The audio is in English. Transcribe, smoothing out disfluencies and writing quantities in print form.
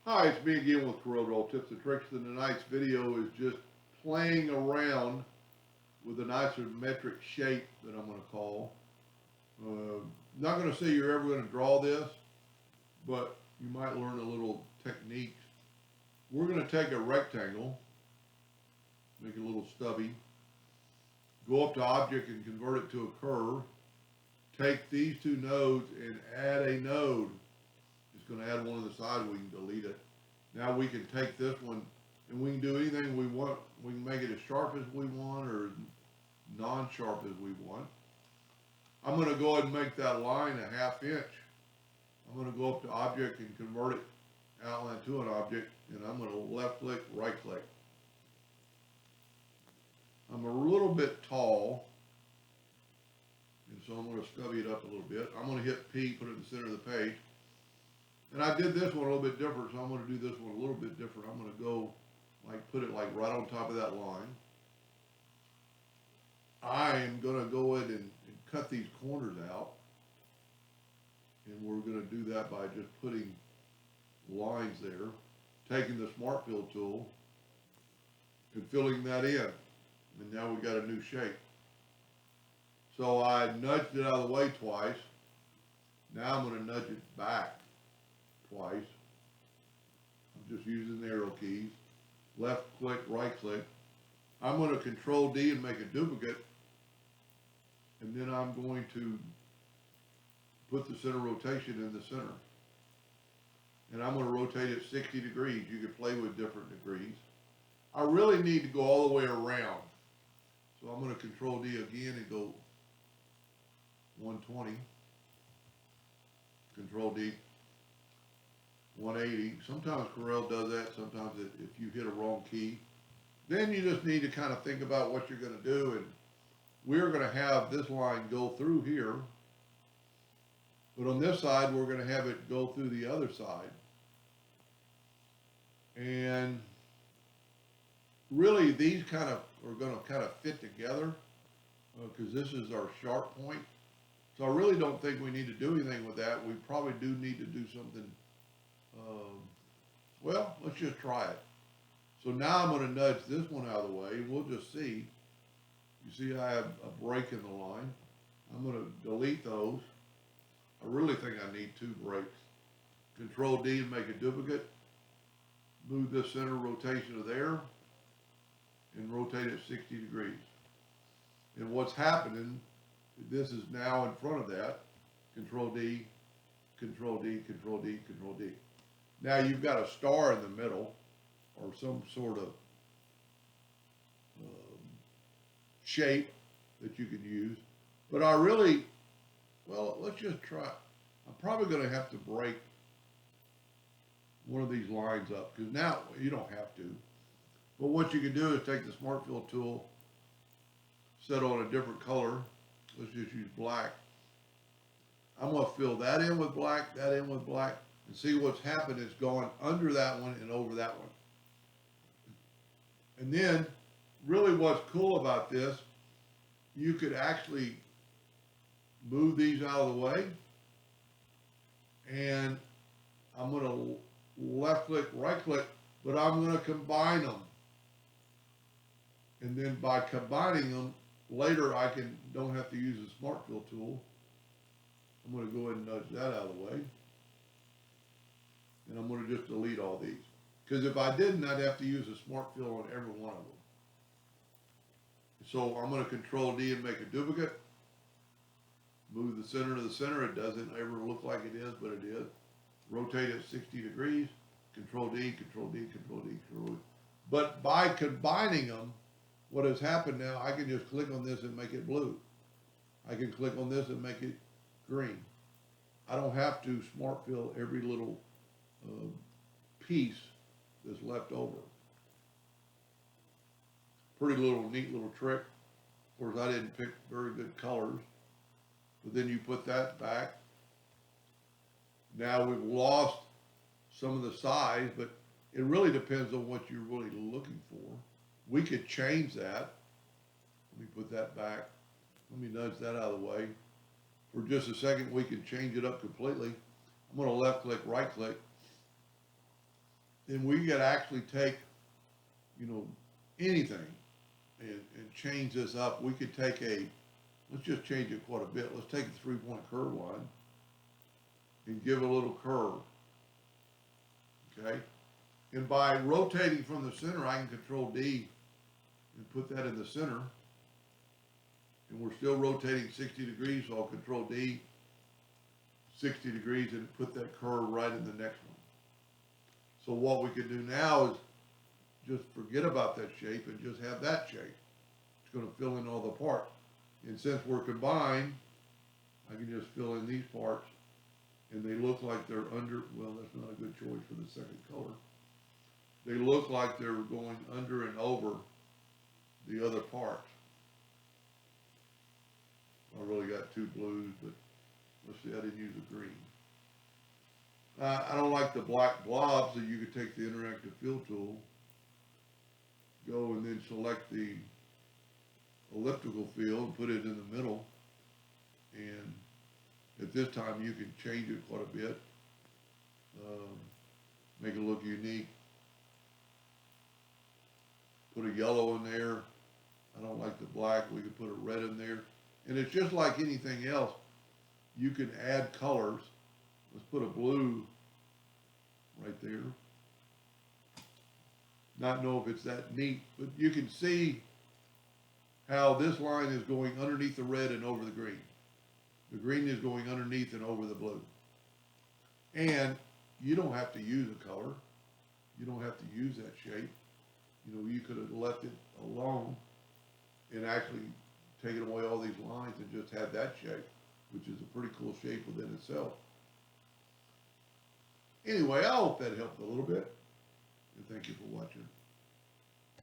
Hi, it's me again with Corel Tips and Tricks, and tonight's video is just playing around with an isometric shape that I'm going to call. Not going to say you're ever going to draw this, but you might learn a little techniques. We're going to take a rectangle, make it a little stubby, go up to Object and convert it to a curve, take these two nodes and add a node. It's going to add one on the side, we can delete it. Now we can take this one and we can do anything we want. We can make it as sharp as we want or non-sharp as we want. I'm going to go ahead and make that line a 1/2 inch. I'm going to go up to Object and convert it outline to an object, and I'm going to left click, right click. I'm a little bit tall, and so I'm going to stubby it up a little bit. I'm going to hit P, put it in the center of the page. And I did this one a little bit different, so I'm going to do this one a little bit different. I'm going to go, put it right on top of that line. I am going to go ahead and cut these corners out. And we're going to do that by just putting lines there, taking the Smart Fill tool, and filling that in. And now we've got a new shape. So I nudged it out of the way twice. Now I'm going to nudge it back twice. I'm just using the arrow keys. Left click, right click. I'm going to Control D and make a duplicate. And then I'm going to put the center rotation in the center. And I'm going to rotate it 60 degrees. You can play with different degrees. I really need to go all the way around. So I'm going to Control D again and go 120. Control D, 180. Sometimes Corel does that. Sometimes if you hit a wrong key. Then you just need to kind of think about what you're going to do. And we're going to have this line go through here. But on this side, we're going to have it go through the other side. And really, these kind of are going to kind of fit together because this is our sharp point. So I really don't think we need to do anything with that. We probably do need to do something. Well, let's just try it. So now I'm going to nudge this one out of the way, and we'll just see. You see I have a break in the line. I'm going to delete those. I really think I need 2 breaks. Control D and make a duplicate. Move this center rotation to there and rotate it 60 degrees. And what's happening, this is now in front of that. Control D, Control D, Control D, Control D. Now you've got a star in the middle or some sort of shape that you can use. But I really, well, let's just try. I'm probably going to have to break one of these lines up because now you don't have to. But what you can do is take the Smart Fill tool, set on a different color. Let's just use black. I'm going to fill that in with black, that in with black, and see what's happened is going under that one and over that one. And then, really what's cool about this, you could actually move these out of the way, and I'm going to left click, right click, but I'm going to combine them. And then by combining them, later I don't have to use the Smart Fill tool. I'm going to go ahead and nudge that out of the way. And I'm going to just delete all these. Because if I didn't, I'd have to use a Smart Fill on every one of them. So I'm going to Control D and make a duplicate. Move the center to the center. It doesn't ever look like it is, but it is. Rotate it 60 degrees. Control D, Control D, Control D, Control D. But by combining them, what has happened now, I can just click on this and make it blue. I can click on this and make it green. I don't have to Smart Fill every little piece that's left over. Pretty neat little trick. Of course, I didn't pick very good colors. But then you put that back. Now we've lost some of the size, but it really depends on what you're really looking for. We could change that. Let me put that back. Let me nudge that out of the way. For just a second, we can change it up completely. I'm going to left click, right click. then we could actually take, anything and change this up. We could take let's just change it quite a bit. Let's take a 3-point curve line and give it a little curve, okay? And by rotating from the center, I can control D and put that in the center. And we're still rotating 60 degrees, so I'll control D, 60 degrees, and put that curve right in the next one. So what we can do now is just forget about that shape and just have that shape. It's going to fill in all the parts. And since we're combined, I can just fill in these parts, and they look like they're under, well, that's not a good choice for the second color. They look like they're going under and over the other parts. I really got 2 blues, but let's see, I didn't use a green. I don't like the black blobs, so you could take the interactive fill tool, go and then select the elliptical fill and put it in the middle. And at this time, you can change it quite a bit, make it look unique. Put a yellow in there. I don't like the black. We could put a red in there. And it's just like anything else. You can add colors. Let's put a blue right there. Not know if it's that neat, but you can see how this line is going underneath the red and over the green. The green is going underneath and over the blue. And you don't have to use a color. You don't have to use that shape. You could have left it alone and actually taken away all these lines and just had that shape, which is a pretty cool shape within itself. Anyway, I hope that helped a little bit, and thank you for watching.